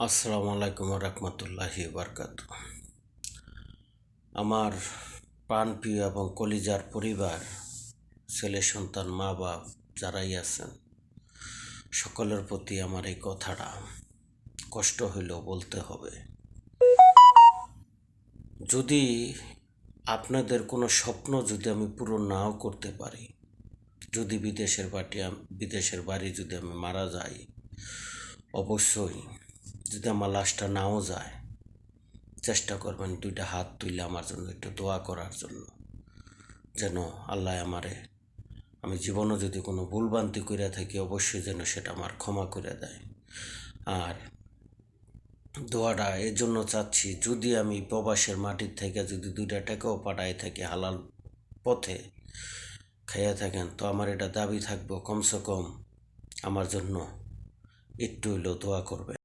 আসসালামু আলাইকুম রহমতুল্লাহি বারকাত। আমার প্রাণপ্রিয় এবং কলিজার পরিবার, ছেলে সন্তান, মা বাপ যারাই আছেন, সকলের প্রতি আমার এই কথাটা কষ্ট হইলেও বলতে হবে। যদি আপনাদের কোনো স্বপ্ন যদি আমি পূরণ নাও করতে পারি, যদি বিদেশের বাড়ি যদি আমি মারা যাই, অবশ্যই যদি আমার লাশটা নাও যায়, চেষ্টা করবেন দুইটা হাত তুলে আমার জন্য একটু দোয়া করার জন্য, যেন আল্লাহ আমি জীবনে যদি কোনো ভুলভ্রান্তি করে থাকি, অবশ্যই যেন সেটা আমার ক্ষমা করে দেয়। আর দোয়াটা এর জন্য চাচ্ছি, যদি আমি প্রবাসের মাটির থেকে যদি দুইটা টাকাও পাঠাই থাকি, হালাল পথে খাইয়া থাকেন, তো আমার এটা দাবি থাকবো, কমসে কম আমার জন্য একটু হইলেও দোয়া করবে।